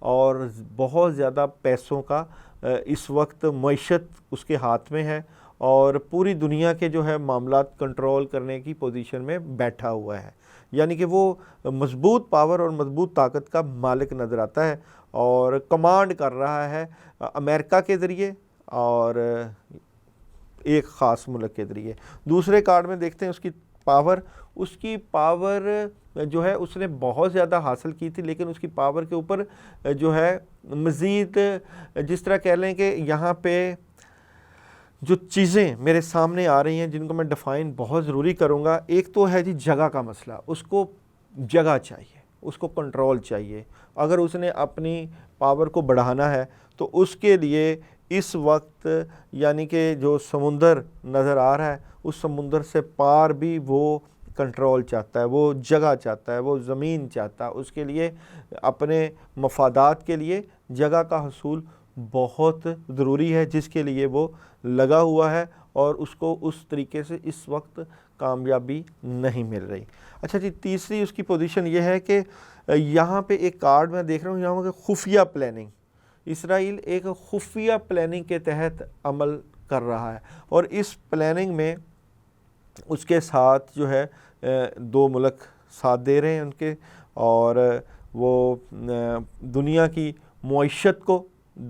اور بہت زیادہ پیسوں کا اس وقت معیشت اس کے ہاتھ میں ہے اور پوری دنیا کے جو ہے معاملات کنٹرول کرنے کی پوزیشن میں بیٹھا ہوا ہے، یعنی کہ وہ مضبوط پاور اور مضبوط طاقت کا مالک نظر آتا ہے اور کمانڈ کر رہا ہے امریکہ کے ذریعے اور ایک خاص ملک کے ذریعے۔ دوسرے کارڈ میں دیکھتے ہیں اس کی پاور جو ہے اس نے بہت زیادہ حاصل کی تھی، لیکن اس کی پاور کے اوپر جو ہے مزید جس طرح کہہ لیں کہ یہاں پہ جو چیزیں میرے سامنے آ رہی ہیں جن کو میں ڈیفائن بہت ضروری کروں گا، ایک تو ہے جی جگہ کا مسئلہ، اس کو جگہ چاہیے، اس کو کنٹرول چاہیے۔ اگر اس نے اپنی پاور کو بڑھانا ہے تو اس کے لیے اس وقت یعنی کہ جو سمندر نظر آ رہا ہے اس سمندر سے پار بھی وہ کنٹرول چاہتا ہے، وہ جگہ چاہتا ہے، وہ زمین چاہتا ہے، اس کے لیے اپنے مفادات کے لیے جگہ کا حصول بہت ضروری ہے، جس کے لیے وہ لگا ہوا ہے اور اس کو اس طریقے سے اس وقت کامیابی نہیں مل رہی۔ اچھا جی، تیسری اس کی پوزیشن یہ ہے کہ یہاں پہ ایک کارڈ میں دیکھ رہا ہوں یہاں پہ خفیہ پلاننگ، اسرائیل ایک خفیہ پلاننگ کے تحت عمل کر رہا ہے اور اس پلاننگ میں اس کے ساتھ جو ہے دو ملک ساتھ دے رہے ہیں ان کے، اور وہ دنیا کی معیشت کو،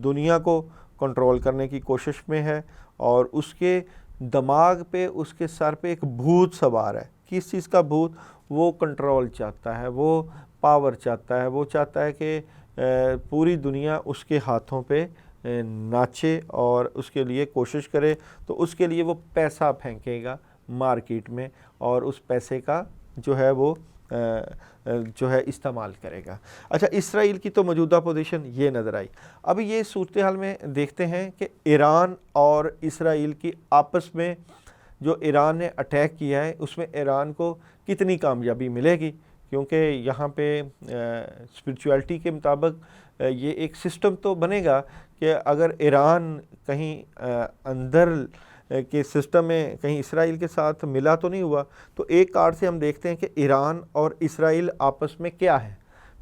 دنیا کو کنٹرول کرنے کی کوشش میں ہے اور اس کے دماغ پہ، اس کے سر پہ ایک بھوت سوار ہے۔ کس چیز کا بھوت؟ وہ کنٹرول چاہتا ہے، وہ پاور چاہتا ہے، وہ چاہتا ہے کہ پوری دنیا اس کے ہاتھوں پہ ناچے اور اس کے لیے کوشش کرے، تو اس کے لیے وہ پیسہ پھینکے گا مارکیٹ میں اور اس پیسے کا جو ہے وہ جو ہے استعمال کرے گا۔ اچھا، اسرائیل کی تو موجودہ پوزیشن یہ نظر آئی۔ اب یہ صورتحال میں دیکھتے ہیں کہ ایران اور اسرائیل کی آپس میں جو ایران نے اٹیک کیا ہے اس میں ایران کو کتنی کامیابی ملے گی، کیونکہ یہاں پہ اسپرچویلٹی کے مطابق یہ ایک سسٹم تو بنے گا کہ اگر ایران کہیں اندر کے سسٹم میں کہیں اسرائیل کے ساتھ ملا تو نہیں ہوا، تو ایک کارڈ سے ہم دیکھتے ہیں کہ ایران اور اسرائیل آپس میں کیا ہے،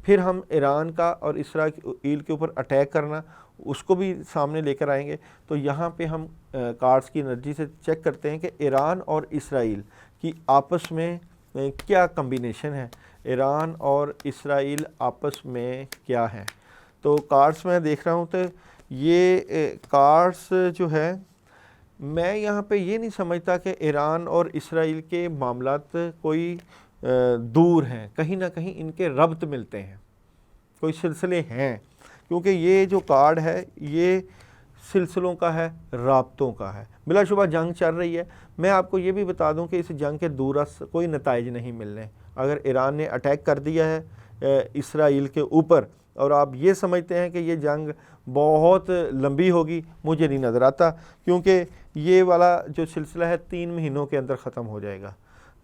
پھر ہم ایران کا اور اسرائیل کے اوپر اٹیک کرنا اس کو بھی سامنے لے کر آئیں گے۔ تو یہاں پہ ہم کارڈز کی انرجی سے چیک کرتے ہیں کہ ایران اور اسرائیل کی آپس میں کیا کمبینیشن ہے، ایران اور اسرائیل آپس میں کیا ہے۔ تو کارڈز میں دیکھ رہا ہوں تو یہ کارڈز جو ہے میں یہاں پہ یہ نہیں سمجھتا کہ ایران اور اسرائیل کے معاملات کوئی دور ہیں، کہیں نہ کہیں ان کے ربط ملتے ہیں، کوئی سلسلے ہیں، کیونکہ یہ جو کارڈ ہے یہ سلسلوں کا ہے، رابطوں کا ہے۔ بلا شبہ جنگ چل رہی ہے، میں آپ کو یہ بھی بتا دوں کہ اس جنگ کے دورس کوئی نتائج نہیں ملنے۔ اگر ایران نے اٹیک کر دیا ہے اسرائیل کے اوپر اور آپ یہ سمجھتے ہیں کہ یہ جنگ بہت لمبی ہوگی، مجھے نہیں نظر آتا، کیونکہ یہ والا جو سلسلہ ہے 3 مہینوں کے اندر ختم ہو جائے گا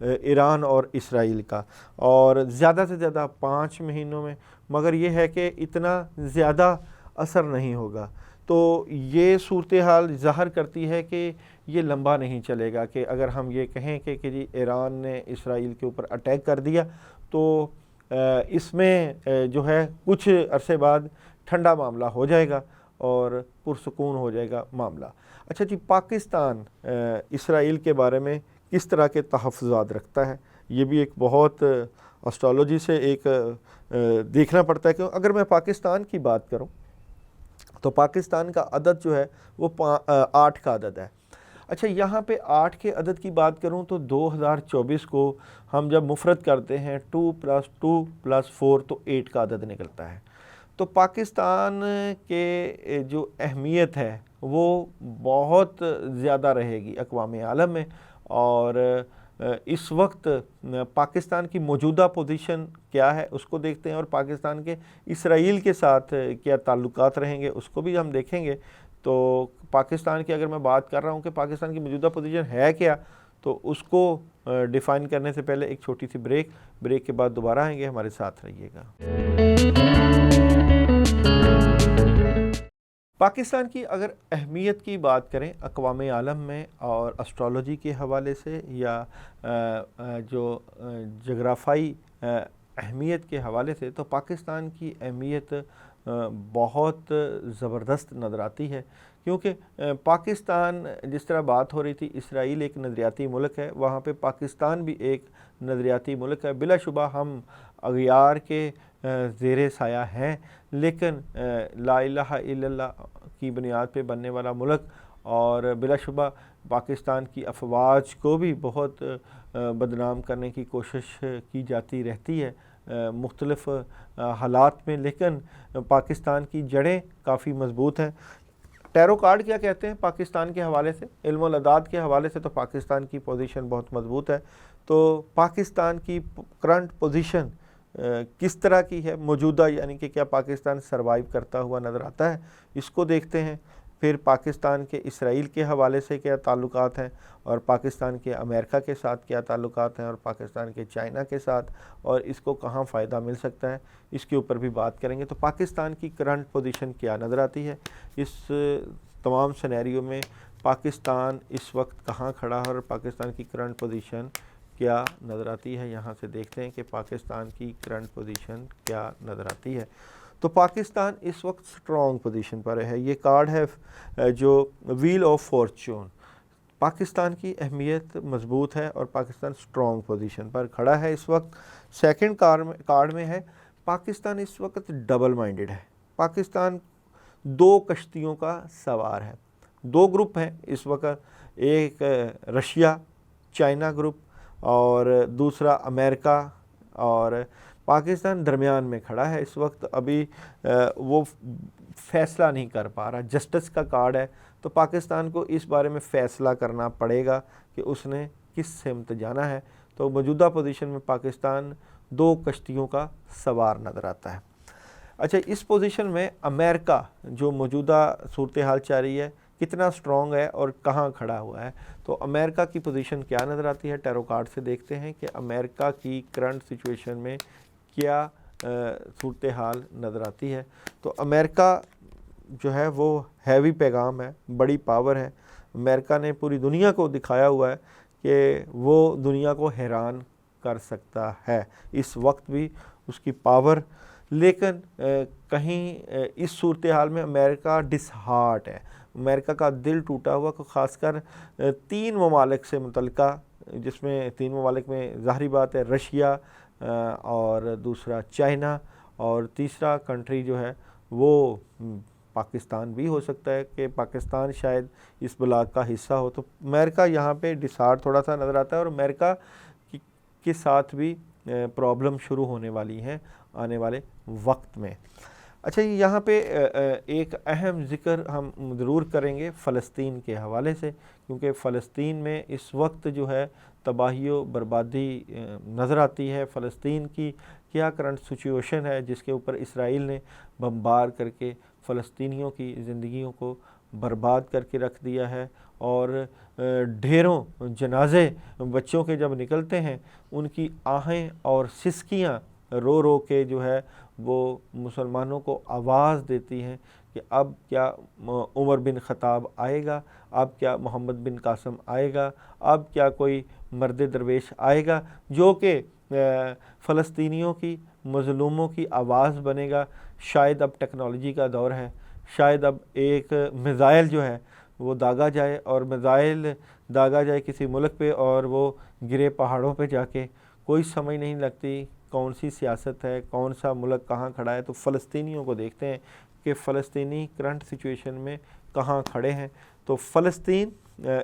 ایران اور اسرائیل کا، اور زیادہ سے زیادہ 5 مہینوں میں، مگر یہ ہے کہ اتنا زیادہ اثر نہیں ہوگا۔ تو یہ صورتحال ظاہر کرتی ہے کہ یہ لمبا نہیں چلے گا، کہ اگر ہم یہ کہیں کہ جی ایران نے اسرائیل کے اوپر اٹیک کر دیا تو اس میں جو ہے کچھ عرصے بعد ٹھنڈا معاملہ ہو جائے گا اور پرسکون ہو جائے گا معاملہ۔ اچھا جی، پاکستان اسرائیل کے بارے میں کس طرح کے تحفظات رکھتا ہے، یہ بھی ایک بہت اسٹرالوجی سے ایک دیکھنا پڑتا ہے۔ کہ اگر میں پاکستان کی بات کروں تو پاکستان کا عدد جو ہے وہ 8 کا عدد ہے۔ اچھا، یہاں پہ 8 کے عدد کی بات کروں تو 2024 کو ہم جب مفرد کرتے ہیں 2+2+4 تو 8 کا عدد نکلتا ہے۔ تو پاکستان کے جو اہمیت ہے وہ بہت زیادہ رہے گی اقوام عالم میں، اور اس وقت پاکستان کی موجودہ پوزیشن کیا ہے اس کو دیکھتے ہیں، اور پاکستان کے اسرائیل کے ساتھ کیا تعلقات رہیں گے اس کو بھی ہم دیکھیں گے۔ تو پاکستان کی اگر میں بات کر رہا ہوں کہ پاکستان کی موجودہ پوزیشن ہے کیا، تو اس کو ڈیفائن کرنے سے پہلے ایک چھوٹی سی بریک کے بعد دوبارہ آئیں گے، ہمارے ساتھ رہیے گا۔ پاکستان کی اگر اہمیت کی بات کریں اقوام عالم میں اور اسٹرالوجی کے حوالے سے یا جو جغرافائی اہمیت کے حوالے سے، تو پاکستان کی اہمیت بہت زبردست نظر آتی ہے، کیونکہ پاکستان جس طرح بات ہو رہی تھی، اسرائیل ایک نظریاتی ملک ہے، وہاں پہ پاکستان بھی ایک نظریاتی ملک ہے۔ بلا شبہ ہم اغیار کے زیر سایہ ہیں، لیکن لا الہ الا اللہ کی بنیاد پہ بننے والا ملک، اور بلا شبہ پاکستان کی افواج کو بھی بہت بدنام کرنے کی کوشش کی جاتی رہتی ہے مختلف حالات میں، لیکن پاکستان کی جڑیں کافی مضبوط ہیں۔ ٹیرو کارڈ کیا کہتے ہیں پاکستان کے حوالے سے، علم والاعداد کے حوالے سے تو پاکستان کی پوزیشن بہت مضبوط ہے۔ تو پاکستان کی کرنٹ پوزیشن کس طرح کی ہے موجودہ، یعنی کہ کیا پاکستان سروائیو کرتا ہوا نظر آتا ہے، اس کو دیکھتے ہیں۔ پھر پاکستان کے اسرائیل کے حوالے سے کیا تعلقات ہیں، اور پاکستان کے امریکہ کے ساتھ کیا تعلقات ہیں، اور پاکستان کے چائنا کے ساتھ، اور اس کو کہاں فائدہ مل سکتا ہے، اس کے اوپر بھی بات کریں گے۔ تو پاکستان کی کرنٹ پوزیشن کیا نظر آتی ہے، اس تمام سینیریو میں پاکستان اس وقت کہاں کھڑا ہے، اور پاکستان کی کرنٹ پوزیشن کیا نظر آتی ہے۔ یہاں سے دیکھتے ہیں کہ پاکستان کی کرنٹ پوزیشن کیا نظر آتی ہے۔ تو پاکستان اس وقت سٹرونگ پوزیشن پر ہے۔ یہ کارڈ ہے جو ویل آف فارچون، پاکستان کی اہمیت مضبوط ہے اور پاکستان سٹرونگ پوزیشن پر کھڑا ہے اس وقت۔ سیکنڈ کارڈ میں ہے پاکستان اس وقت ڈبل مائنڈڈ ہے، پاکستان دو کشتیوں کا سوار ہے، دو گروپ ہیں اس وقت، ایک رشیا چائنا گروپ اور دوسرا امریکہ، اور پاکستان درمیان میں کھڑا ہے اس وقت۔ ابھی وہ فیصلہ نہیں کر پا رہا، جسٹس کا کارڈ ہے، تو پاکستان کو اس بارے میں فیصلہ کرنا پڑے گا کہ اس نے کس سمت جانا ہے۔ تو موجودہ پوزیشن میں پاکستان دو کشتیوں کا سوار نظر آتا ہے۔ اچھا، اس پوزیشن میں امریکہ جو موجودہ صورتحال چل رہی ہے کتنا سٹرونگ ہے اور کہاں کھڑا ہوا ہے، تو امریکہ کی پوزیشن کیا نظر آتی ہے، ٹیرو کارڈ سے دیکھتے ہیں کہ امریکہ کی کرنٹ سچویشن میں کیا صورتحال نظر آتی ہے۔ تو امریکہ جو ہے وہ ہیوی پیغام ہے، بڑی پاور ہے، امریکہ نے پوری دنیا کو دکھایا ہوا ہے کہ وہ دنیا کو حیران کر سکتا ہے اس وقت بھی اس کی پاور، لیکن کہیں اس صورتحال میں امریکہ ڈس ہارٹ ہے، امریکہ کا دل ٹوٹا ہوا، خاص کر تین ممالک سے متعلقہ، جس میں تین ممالک میں ظاہری بات ہے رشیا اور دوسرا چائنا، اور تیسرا کنٹری جو ہے وہ پاکستان بھی ہو سکتا ہے کہ پاکستان شاید اس بلاک کا حصہ ہو۔ تو امریکہ یہاں پہ ڈسہارٹ تھوڑا سا نظر آتا ہے، اور امریکہ کے ساتھ بھی پرابلم شروع ہونے والی ہیں آنے والے وقت میں۔ اچھا، یہاں پہ ایک اہم ذکر ہم ضرور کریں گے فلسطین کے حوالے سے، کیونکہ فلسطین میں اس وقت جو ہے تباہی و بربادی نظر آتی ہے۔ فلسطین کی کیا کرنٹ سچویشن ہے جس کے اوپر اسرائیل نے بمبار کر کے فلسطینیوں کی زندگیوں کو برباد کر کے رکھ دیا ہے، اور ڈھیروں جنازے بچوں کے جب نکلتے ہیں ان کی آہیں اور سسکیاں رو رو کے جو ہے وہ مسلمانوں کو آواز دیتی ہیں کہ اب کیا عمر بن خطاب آئے گا، اب کیا محمد بن قاسم آئے گا، اب کیا کوئی مرد درویش آئے گا جو کہ فلسطینیوں کی مظلوموں کی آواز بنے گا۔ شاید اب ٹیکنالوجی کا دور ہے، شاید اب ایک میزائل جو ہے وہ داغا جائے، اور میزائل داغا جائے کسی ملک پہ اور وہ گرے پہاڑوں پہ جا کے، کوئی سمجھ نہیں لگتی کون سی سیاست ہے، کون سا ملک کہاں کھڑا ہے۔ تو فلسطینیوں کو دیکھتے ہیں کہ فلسطینی کرنٹ سچویشن میں کہاں کھڑے ہیں۔ تو فلسطین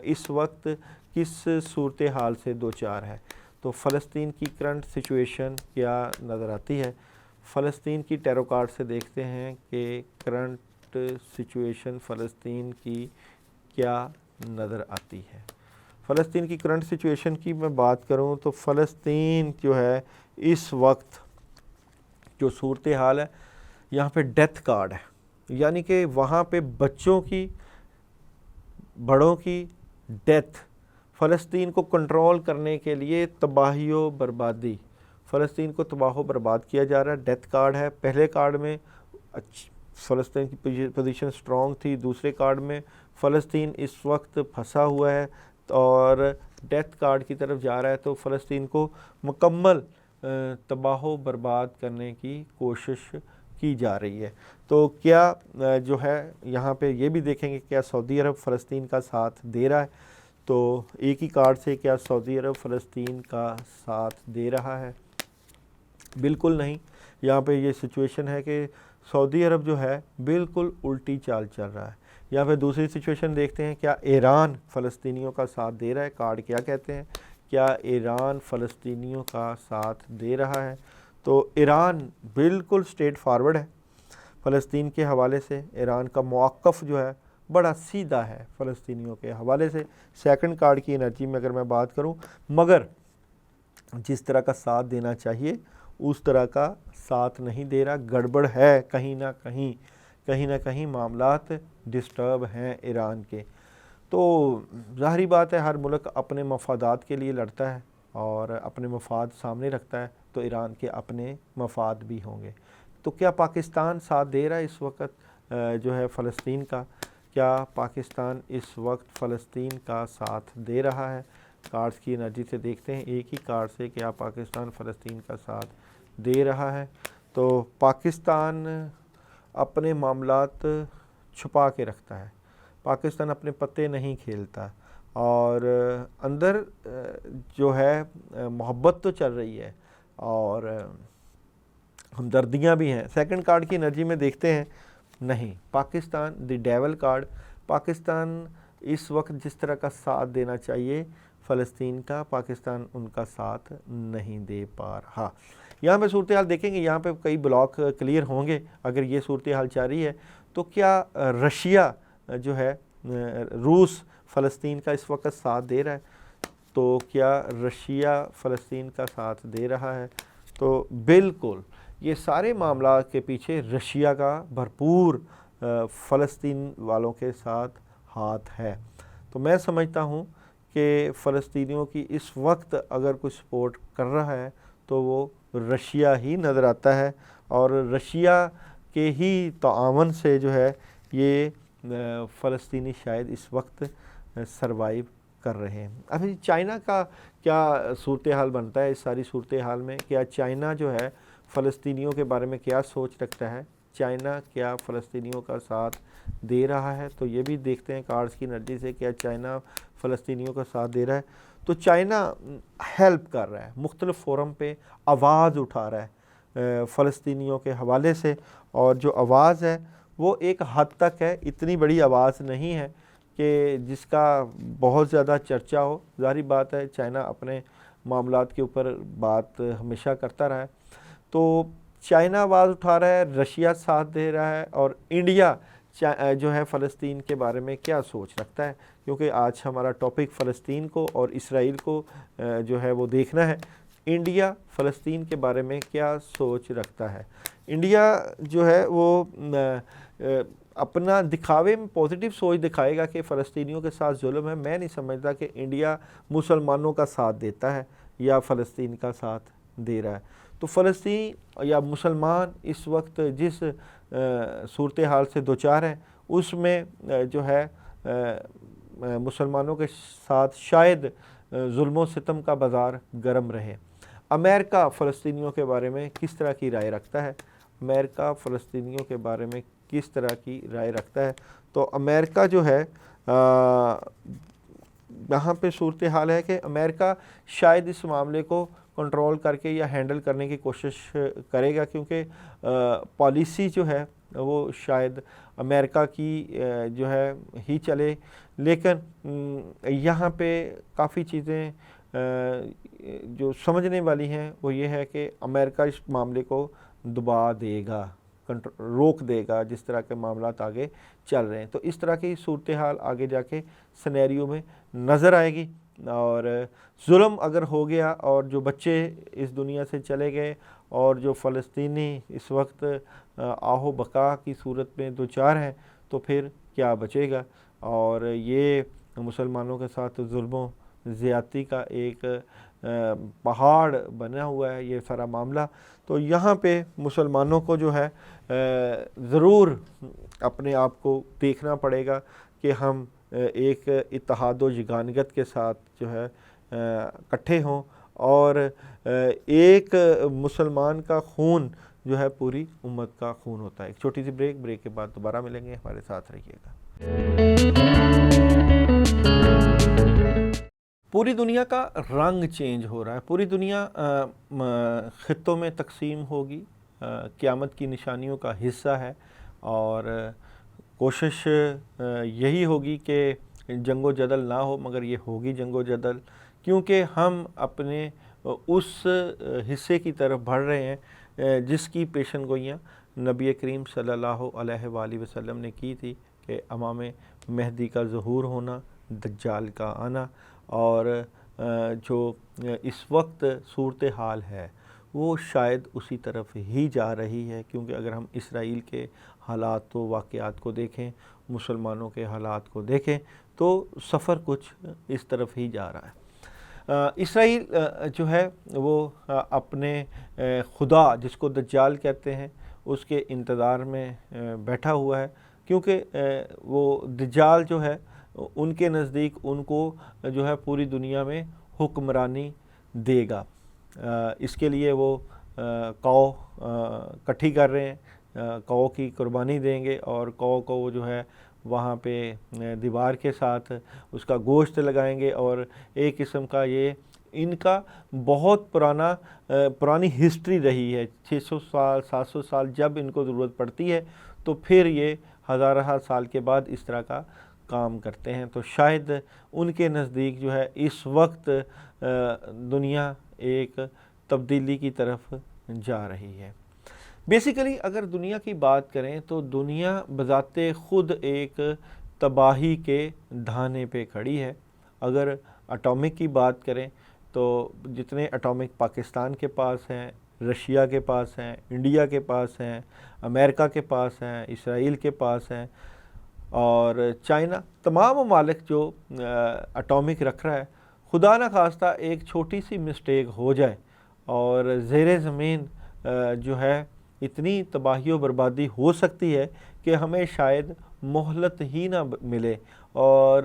اس وقت کس صورتحال سے دوچار ہے، تو فلسطین کی کرنٹ سچویشن کیا نظر آتی ہے۔ فلسطین کی ٹیرو کارڈ سے دیکھتے ہیں کہ کرنٹ سچویشن فلسطین کی کیا نظر آتی ہے۔ فلسطین کی کرنٹ سچویشن کی میں بات کروں تو فلسطین جو ہے اس وقت جو صورتحال ہے، یہاں پہ ڈیتھ کارڈ ہے، یعنی کہ وہاں پہ بچوں کی بڑوں کی ڈیتھ، فلسطین کو کنٹرول کرنے کے لیے تباہی و بربادی، فلسطین کو تباہ و برباد کیا جا رہا ہے۔ ڈیتھ کارڈ ہے، پہلے کارڈ میں فلسطین کی پوزیشن سٹرونگ تھی، دوسرے کارڈ میں فلسطین اس وقت پھنسا ہوا ہے اور ڈیتھ کارڈ کی طرف جا رہا ہے۔ تو فلسطین کو مکمل تباہ و برباد کرنے کی کوشش کی جا رہی ہے۔ تو کیا جو ہے یہاں پہ یہ بھی دیکھیں گے کیا سعودی عرب فلسطین کا ساتھ دے رہا ہے، تو ایک ہی کارڈ سے کیا سعودی عرب فلسطین کا ساتھ دے رہا ہے؟ بالکل نہیں۔ یہاں پہ یہ سچویشن ہے کہ سعودی عرب جو ہے بالکل الٹی چال چل رہا ہے۔ یہاں پہ دوسری سچویشن دیکھتے ہیں، کیا ایران فلسطینیوں کا ساتھ دے رہا ہے؟ کارڈ کیا کہتے ہیں، کیا ایران فلسطینیوں کا ساتھ دے رہا ہے؟ تو ایران بالکل سٹریٹ فارورڈ ہے فلسطین کے حوالے سے۔ ایران کا موقف جو ہے بڑا سیدھا ہے فلسطینیوں کے حوالے سے۔ سیکنڈ کارڈ کی انرجی میں اگر میں بات کروں، مگر جس طرح کا ساتھ دینا چاہیے اس طرح کا ساتھ نہیں دے رہا، گڑبڑ ہے کہیں نہ کہیں معاملات ڈسٹرب ہیں ایران کے۔ تو ظاہری بات ہے ہر ملک اپنے مفادات کے لیے لڑتا ہے اور اپنے مفاد سامنے رکھتا ہے، تو ایران کے اپنے مفاد بھی ہوں گے۔ تو کیا پاکستان ساتھ دے رہا ہے اس وقت جو ہے فلسطین کا؟ کیا پاکستان اس وقت فلسطین کا ساتھ دے رہا ہے؟ کارڈز کی انرجی سے دیکھتے ہیں، ایک ہی کارڈ سے کیا پاکستان فلسطین کا ساتھ دے رہا ہے؟ تو پاکستان اپنے معاملات چھپا کے رکھتا ہے، پاکستان اپنے پتے نہیں کھیلتا، اور اندر جو ہے محبت تو چل رہی ہے اور ہمدردیاں بھی ہیں۔ سیکنڈ کارڈ کی انرجی میں دیکھتے ہیں، نہیں، پاکستان دی ڈیول کارڈ، پاکستان اس وقت جس طرح کا ساتھ دینا چاہیے فلسطین کا، پاکستان ان کا ساتھ نہیں دے پا رہا۔ یہاں پہ صورتحال دیکھیں گے، یہاں پہ کئی بلاک کلیئر ہوں گے اگر یہ صورتحال جاری ہے۔ تو کیا رشیا جو ہے روس فلسطین کا اس وقت ساتھ دے رہا ہے؟ تو کیا رشیا فلسطین کا ساتھ دے رہا ہے؟ تو بالکل یہ سارے معاملات کے پیچھے رشیا کا بھرپور فلسطین والوں کے ساتھ ہاتھ ہے۔ تو میں سمجھتا ہوں کہ فلسطینیوں کی اس وقت اگر کوئی سپورٹ کر رہا ہے تو وہ رشیا ہی نظر آتا ہے، اور رشیا کے ہی تعاون سے جو ہے یہ فلسطینی شاید اس وقت سروائیو کر رہے ہیں۔ ابھی چائنا کا کیا صورتحال بنتا ہے اس ساری صورتحال میں؟ کیا چائنا جو ہے فلسطینیوں کے بارے میں کیا سوچ رکھتا ہے؟ چائنا کیا فلسطینیوں کا ساتھ دے رہا ہے؟ تو یہ بھی دیکھتے ہیں کارڈز کی انرجی سے، کیا چائنا فلسطینیوں کا ساتھ دے رہا ہے؟ تو چائنا ہیلپ کر رہا ہے، مختلف فورم پہ آواز اٹھا رہا ہے فلسطینیوں کے حوالے سے، اور جو آواز ہے وہ ایک حد تک ہے، اتنی بڑی آواز نہیں ہے کہ جس کا بہت زیادہ چرچا ہو۔ ظاہری بات ہے چائنا اپنے معاملات کے اوپر بات ہمیشہ کرتا رہا ہے۔ تو چائنا آواز اٹھا رہا ہے، رشیا ساتھ دے رہا ہے، اور انڈیا جو ہے فلسطین کے بارے میں کیا سوچ رکھتا ہے؟ کیونکہ آج ہمارا ٹاپک فلسطین کو اور اسرائیل کو جو ہے وہ دیکھنا ہے۔ انڈیا فلسطین کے بارے میں کیا سوچ رکھتا ہے؟ انڈیا جو ہے وہ اپنا دکھاوے میں پوزیٹیو سوچ دکھائے گا کہ فلسطینیوں کے ساتھ ظلم ہے۔ میں نہیں سمجھتا کہ انڈیا مسلمانوں کا ساتھ دیتا ہے یا فلسطین کا ساتھ دے رہا ہے۔ تو فلسطین یا مسلمان اس وقت جس صورتحال سے دوچار ہیں اس میں جو ہے مسلمانوں کے ساتھ شاید ظلم و ستم کا بازار گرم رہے۔ امریکہ فلسطینیوں کے بارے میں کس طرح کی رائے رکھتا ہے؟ امریکہ فلسطینیوں کے بارے میں کس طرح کی رائے رکھتا ہے؟ تو امریکہ جو ہے یہاں پہ صورتحال ہے کہ امریکہ شاید اس معاملے کو کنٹرول کر کے یا ہینڈل کرنے کی کوشش کرے گا، کیونکہ پالیسی جو ہے وہ شاید امریکہ کی جو ہے ہی چلے، لیکن یہاں پہ کافی چیزیں جو سمجھنے والی ہیں وہ یہ ہے کہ امریکہ اس معاملے کو دبا دے گا، روک دے گا جس طرح کے معاملات آگے چل رہے ہیں۔ تو اس طرح کی صورتحال آگے جا کے سینیریو میں نظر آئے گی، اور ظلم اگر ہو گیا اور جو بچے اس دنیا سے چلے گئے اور جو فلسطینی اس وقت آہ و بقا کی صورت میں دوچار ہیں، تو پھر کیا بچے گا؟ اور یہ مسلمانوں کے ساتھ ظلم و زیادتی کا ایک پہاڑ بنا ہوا ہے یہ سارا معاملہ۔ تو یہاں پہ مسلمانوں کو جو ہے ضرور اپنے آپ کو دیکھنا پڑے گا کہ ہم ایک اتحاد و یگانگت کے ساتھ جو ہے اکٹھے ہوں، اور ایک مسلمان کا خون جو ہے پوری امت کا خون ہوتا ہے۔ ایک چھوٹی سی بریک کے بعد دوبارہ ملیں گے، ہمارے ساتھ رہیے گا۔ پوری دنیا کا رنگ چینج ہو رہا ہے، پوری دنیا خطوں میں تقسیم ہوگی، قیامت کی نشانیوں کا حصہ ہے، اور کوشش یہی ہوگی کہ جنگ و جدل نہ ہو، مگر یہ ہوگی جنگ و جدل، کیونکہ ہم اپنے اس حصے کی طرف بڑھ رہے ہیں جس کی پیشن گوئیاں نبی کریم صلی اللہ علیہ وآلہ وسلم نے کی تھی، کہ امام مہدی کا ظہور ہونا، دجال کا آنا، اور جو اس وقت صورتحال ہے وہ شاید اسی طرف ہی جا رہی ہے، کیونکہ اگر ہم اسرائیل کے حالات و واقعات کو دیکھیں، مسلمانوں کے حالات کو دیکھیں، تو سفر کچھ اس طرف ہی جا رہا ہے۔ اسرائیل جو ہے وہ اپنے خدا جس کو دجال کہتے ہیں اس کے انتظار میں بیٹھا ہوا ہے، کیونکہ وہ دجال جو ہے ان کے نزدیک ان کو جو ہے پوری دنیا میں حکمرانی دے گا۔ اس کے لیے وہ قو کٹھی کر رہے ہیں، قو کی قربانی دیں گے، اور قو کو وہ جو ہے وہاں پہ دیوار کے ساتھ اس کا گوشت لگائیں گے، اور ایک قسم کا یہ ان کا بہت پرانی ہسٹری رہی ہے، 600 سال 700 سال جب ان کو ضرورت پڑتی ہے تو پھر یہ ہزارہ سال کے بعد اس طرح کا کام کرتے ہیں۔ تو شاید ان کے نزدیک جو ہے اس وقت دنیا ایک تبدیلی کی طرف جا رہی ہے۔ بیسیکلی اگر دنیا کی بات کریں تو دنیا بذات خود ایک تباہی کے دھانے پہ کھڑی ہے۔ اگر اٹامک کی بات کریں تو جتنے اٹامک پاکستان کے پاس ہیں، رشیا کے پاس ہیں، انڈیا کے پاس ہیں، امریکہ کے پاس ہیں، اسرائیل کے پاس ہیں، اور چائنا، تمام ممالک جو اٹامک رکھ رہا ہے، خدا نہ خواستہ ایک چھوٹی سی مسٹیک ہو جائے اور زیر زمین جو ہے اتنی تباہی و بربادی ہو سکتی ہے کہ ہمیں شاید مہلت ہی نہ ملے۔ اور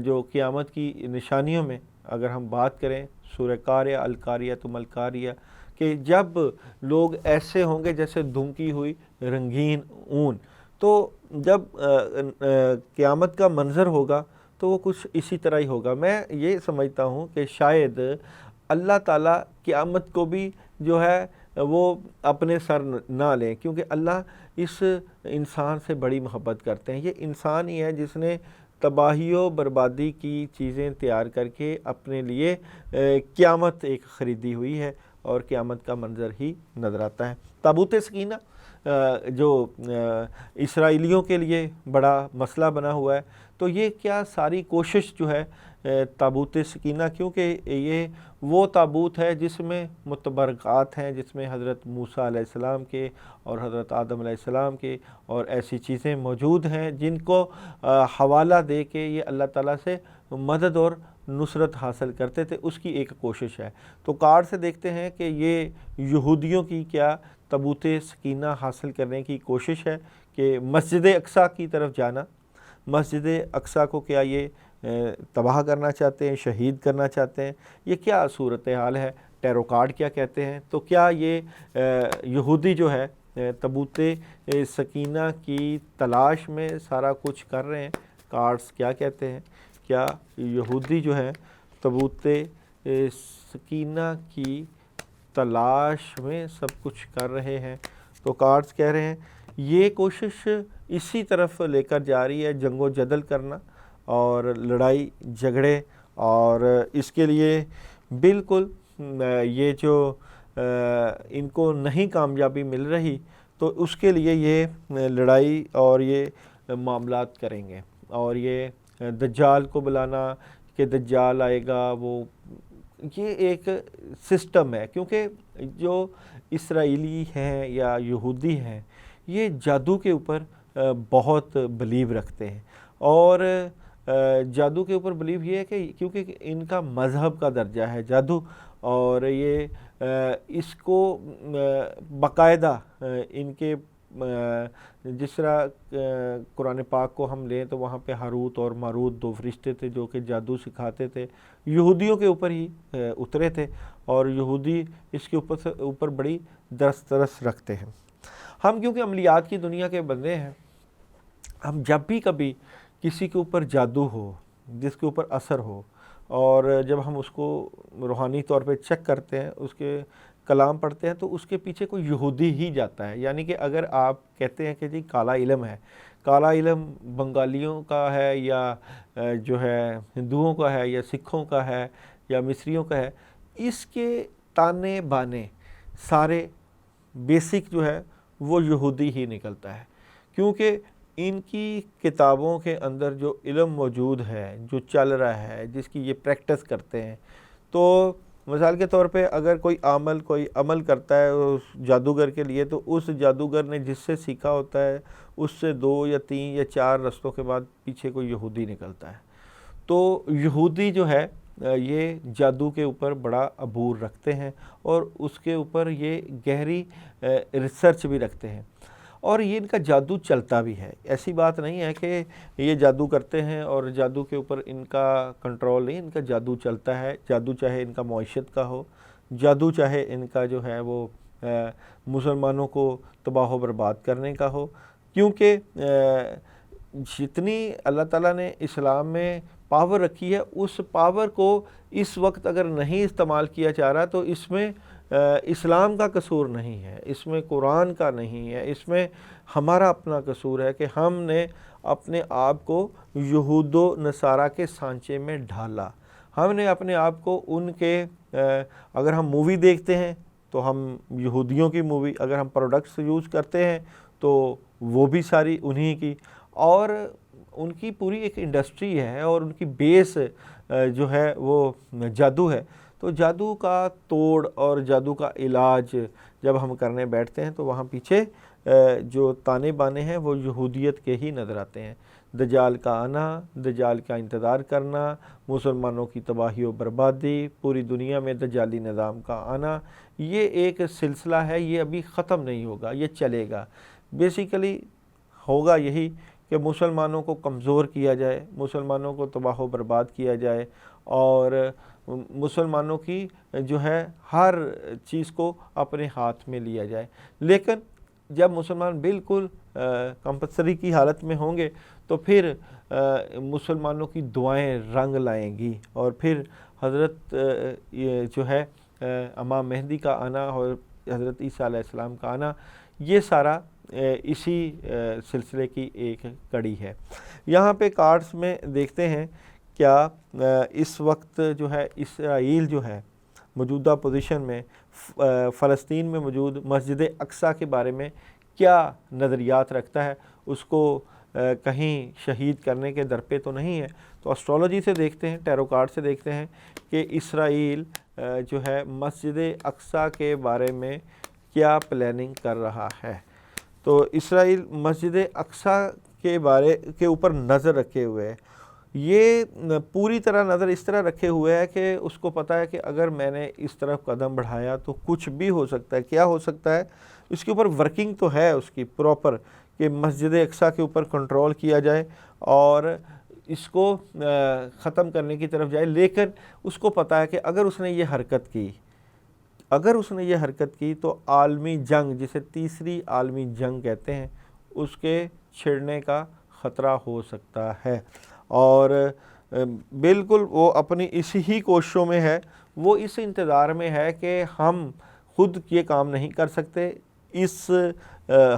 جو قیامت کی نشانیوں میں اگر ہم بات کریں، سورہ قاریہ، القاریہ تم القاریہ، کہ جب لوگ ایسے ہوں گے جیسے دھمکی ہوئی رنگین اون، تو جب قیامت کا منظر ہوگا تو وہ کچھ اسی طرح ہی ہوگا۔ میں یہ سمجھتا ہوں کہ شاید اللہ تعالیٰ قیامت کو بھی جو ہے وہ اپنے سر نہ لیں، کیونکہ اللہ اس انسان سے بڑی محبت کرتے ہیں۔ یہ انسان ہی ہے جس نے تباہی و بربادی کی چیزیں تیار کر کے اپنے لیے قیامت ایک خریدی ہوئی ہے، اور قیامت کا منظر ہی نظر آتا ہے۔ تابوت سکینہ جو اسرائیلیوں کے لیے بڑا مسئلہ بنا ہوا ہے، تو یہ کیا ساری کوشش جو ہے تابوت سکینہ، کیونکہ یہ وہ تابوت ہے جس میں متبرکات ہیں، جس میں حضرت موسیٰ علیہ السلام کے اور حضرت آدم علیہ السلام کے اور ایسی چیزیں موجود ہیں جن کو حوالہ دے کے یہ اللہ تعالیٰ سے مدد اور نصرت حاصل کرتے تھے، اس کی ایک کوشش ہے۔ تو کارڈ سے دیکھتے ہیں کہ یہ یہودیوں کی کیا تابوت سکینہ حاصل کرنے کی کوشش ہے، کہ مسجد اقصیٰ کی طرف جانا، مسجد اقصیٰ کو کیا یہ تباہ کرنا چاہتے ہیں، شہید کرنا چاہتے ہیں، یہ کیا صورتحال ہے؟ ٹیرو کارڈ کیا کہتے ہیں؟ تو کیا یہ یہودی جو ہے تابوت سکینہ کی تلاش میں سارا کچھ کر رہے ہیں؟ کارڈز کیا کہتے ہیں؟ کیا یہودی جو ہے تابوت سکینہ کی تلاش میں سب کچھ کر رہے ہیں؟ تو کارڈز کہہ رہے ہیں یہ کوشش اسی طرف لے کر جا رہی ہے، جنگ و جدل کرنا اور لڑائی جھگڑے، اور اس کے لیے بالکل یہ جو ان کو نہیں کامیابی مل رہی تو اس کے لیے یہ لڑائی اور یہ معاملات کریں گے، اور یہ دجال کو بلانا کہ دجال آئے گا، وہ یہ ایک سسٹم ہے، کیونکہ جو اسرائیلی ہیں یا یہودی ہیں یہ جادو کے اوپر بہت بلیو رکھتے ہیں، اور جادو کے اوپر بلیو یہ ہے کہ کیونکہ ان کا مذہب کا درجہ ہے جادو، اور یہ اس کو باقاعدہ ان کے جس طرح قرآن پاک کو ہم لیں تو وہاں پہ ہاروت اور ماروت 2 فرشتے تھے جو کہ جادو سکھاتے تھے، یہودیوں کے اوپر ہی اترے تھے، اور یہودی اس کے اوپر بڑی درس رکھتے ہیں۔ ہم کیونکہ عملیات کی دنیا کے بندے ہیں، ہم جب بھی کبھی کسی کے اوپر جادو ہو، جس کے اوپر اثر ہو، اور جب ہم اس کو روحانی طور پہ چیک کرتے ہیں، اس کے کلام پڑھتے ہیں، تو اس کے پیچھے کوئی یہودی ہی جاتا ہے۔ یعنی کہ اگر آپ کہتے ہیں کہ جی کالا علم ہے، کالا علم بنگالیوں کا ہے یا جو ہے ہندوؤں کا ہے یا سکھوں کا ہے یا مصریوں کا ہے، اس کے تانے بانے سارے بیسک جو ہے وہ یہودی ہی نکلتا ہے، کیونکہ ان کی کتابوں کے اندر جو علم موجود ہے، جو چل رہا ہے، جس کی یہ پریکٹس کرتے ہیں، تو مثال کے طور پہ اگر کوئی عمل کرتا ہے اس جادوگر کے لیے، تو اس جادوگر نے جس سے سیکھا ہوتا ہے اس سے 2 یا 3 یا 4 رستوں کے بعد پیچھے کوئی یہودی نکلتا ہے۔ تو یہودی جو ہے یہ جادو کے اوپر بڑا عبور رکھتے ہیں، اور اس کے اوپر یہ گہری ریسرچ بھی رکھتے ہیں، اور یہ ان کا جادو چلتا بھی ہے۔ ایسی بات نہیں ہے کہ یہ جادو کرتے ہیں اور جادو کے اوپر ان کا کنٹرول نہیں، ان کا جادو چلتا ہے۔ جادو چاہے ان کا معیشت کا ہو، جادو چاہے ان کا جو ہے وہ مسلمانوں کو تباہ و برباد کرنے کا ہو، کیونکہ جتنی اللہ تعالیٰ نے اسلام میں پاور رکھی ہے، اس پاور کو اس وقت اگر نہیں استعمال کیا جا رہا تو اس میں اسلام کا قصور نہیں ہے، اس میں قرآن کا نہیں ہے، اس میں ہمارا اپنا قصور ہے کہ ہم نے اپنے آپ کو یہود و نصارہ کے سانچے میں ڈھالا۔ ہم نے اپنے آپ کو ان کے اگر ہم مووی دیکھتے ہیں تو ہم یہودیوں کی مووی، اگر ہم پروڈکٹس یوز کرتے ہیں تو وہ بھی ساری انہی کی، اور ان کی پوری ایک انڈسٹری ہے، اور ان کی بیس جو ہے وہ جادو ہے۔ تو جادو کا توڑ اور جادو کا علاج جب ہم کرنے بیٹھتے ہیں تو وہاں پیچھے جو تانے بانے ہیں وہ یہودیت کے ہی نظر آتے ہیں۔ دجال کا آنا، دجال کا انتظار کرنا، مسلمانوں کی تباہی و بربادی، پوری دنیا میں دجالی نظام کا آنا، یہ ایک سلسلہ ہے، یہ ابھی ختم نہیں ہوگا، یہ چلے گا۔ بیسیکلی ہوگا یہی کہ مسلمانوں کو کمزور کیا جائے، مسلمانوں کو تباہ و برباد کیا جائے، اور مسلمانوں کی جو ہے ہر چیز کو اپنے ہاتھ میں لیا جائے۔ لیکن جب مسلمان بالکل کمپلسری کی حالت میں ہوں گے تو پھر مسلمانوں کی دعائیں رنگ لائیں گی، اور پھر حضرت جو ہے امام مہدی کا آنا اور حضرت عیسیٰ علیہ السلام کا آنا، یہ سارا اسی سلسلے کی ایک کڑی ہے۔ یہاں پہ کارڈز میں دیکھتے ہیں کیا اس وقت جو ہے اسرائیل جو ہے موجودہ پوزیشن میں فلسطین میں موجود مسجد اقصیٰ کے بارے میں کیا نظریات رکھتا ہے، اس کو کہیں شہید کرنے کے در پہ تو نہیں ہے۔ تو اسٹرالوجی سے دیکھتے ہیں، ٹیرو کارڈ سے دیکھتے ہیں کہ اسرائیل جو ہے مسجد اقصیٰ کے بارے میں کیا پلاننگ کر رہا ہے۔ تو اسرائیل مسجد اقصیٰ کے اوپر نظر رکھے ہوئے ہے، یہ پوری طرح نظر اس طرح رکھے ہوئے ہے کہ اس کو پتہ ہے کہ اگر میں نے اس طرف قدم بڑھایا تو کچھ بھی ہو سکتا ہے۔ کیا ہو سکتا ہے؟ اس کے اوپر ورکنگ تو ہے اس کی پراپر، کہ مسجد اقصیٰ کے اوپر کنٹرول کیا جائے اور اس کو ختم کرنے کی طرف جائے، لیکن اس کو پتہ ہے کہ اگر اس نے یہ حرکت کی تو عالمی جنگ، جسے تیسری عالمی جنگ کہتے ہیں، اس کے چھڑنے کا خطرہ ہو سکتا ہے۔ اور بالکل وہ اپنی اسی ہی کوششوں میں ہے، وہ اس انتظار میں ہے کہ ہم خود یہ کام نہیں کر سکتے، اس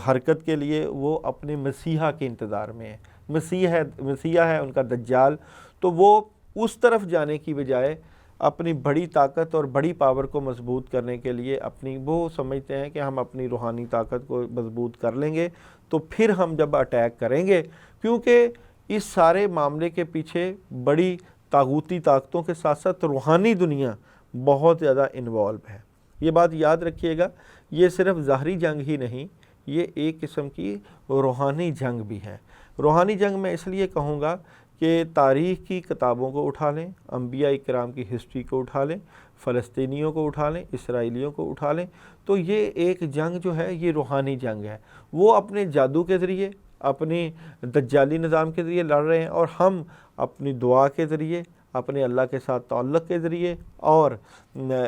حرکت کے لیے وہ اپنے مسیحا کے انتظار میں ہے۔ مسیحا ہے ان کا دجال، تو وہ اس طرف جانے کی بجائے اپنی بڑی طاقت اور بڑی پاور کو مضبوط کرنے کے لیے وہ سمجھتے ہیں کہ ہم اپنی روحانی طاقت کو مضبوط کر لیں گے تو پھر ہم جب اٹیک کریں گے، کیونکہ اس سارے معاملے کے پیچھے بڑی طاغوتی طاقتوں کے ساتھ ساتھ روحانی دنیا بہت زیادہ انوالو ہے۔ یہ بات یاد رکھیے گا، یہ صرف ظاہری جنگ ہی نہیں، یہ ایک قسم کی روحانی جنگ بھی ہے۔ روحانی جنگ میں اس لیے کہوں گا کہ تاریخ کی کتابوں کو اٹھا لیں، انبیاء کرام کی ہسٹری کو اٹھا لیں، فلسطینیوں کو اٹھا لیں، اسرائیلیوں کو اٹھا لیں، تو یہ ایک جنگ جو ہے یہ روحانی جنگ ہے۔ وہ اپنے جادو کے ذریعے، اپنی دجالی نظام کے ذریعے لڑ رہے ہیں، اور ہم اپنی دعا کے ذریعے، اپنے اللہ کے ساتھ تعلق کے ذریعے، اور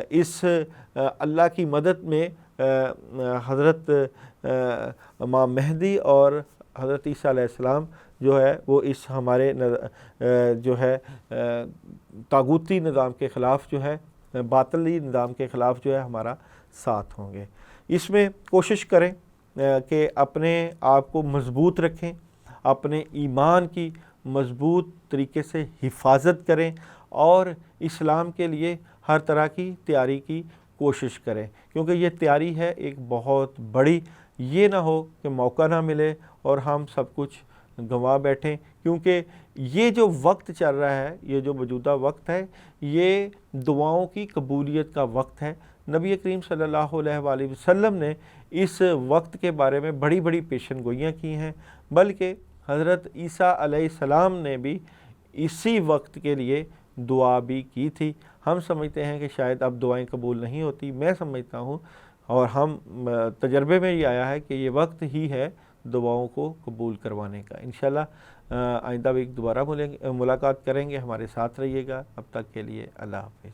اس اللہ کی مدد میں حضرت امام مہدی اور حضرت عیسیٰ علیہ السلام جو ہے وہ اس ہمارے جو ہے طاغوتی نظام کے خلاف جو ہے، باطلی نظام کے خلاف جو ہے ہمارا ساتھ ہوں گے۔ اس میں کوشش کریں کہ اپنے آپ کو مضبوط رکھیں، اپنے ایمان کی مضبوط طریقے سے حفاظت کریں، اور اسلام کے لیے ہر طرح کی تیاری کی کوشش کریں، کیونکہ یہ تیاری ہے ایک بہت بڑی۔ یہ نہ ہو کہ موقع نہ ملے اور ہم سب کچھ گنوا بیٹھیں، کیونکہ یہ جو وقت چل رہا ہے، یہ جو موجودہ وقت ہے، یہ دعاؤں کی قبولیت کا وقت ہے۔ نبی کریم صلی اللہ علیہ وآلہ وسلم نے اس وقت کے بارے میں بڑی بڑی پیشن گوئیاں کی ہیں، بلکہ حضرت عیسیٰ علیہ السلام نے بھی اسی وقت کے لیے دعا بھی کی تھی۔ ہم سمجھتے ہیں کہ شاید اب دعائیں قبول نہیں ہوتی، میں سمجھتا ہوں اور ہم تجربے میں یہ آیا ہے کہ یہ وقت ہی ہے دعاؤں کو قبول کروانے کا۔ انشاءاللہ آئندہ بھی دوبارہ ملاقات کریں گے، ہمارے ساتھ رہیے گا۔ اب تک کے لیے اللہ حافظ۔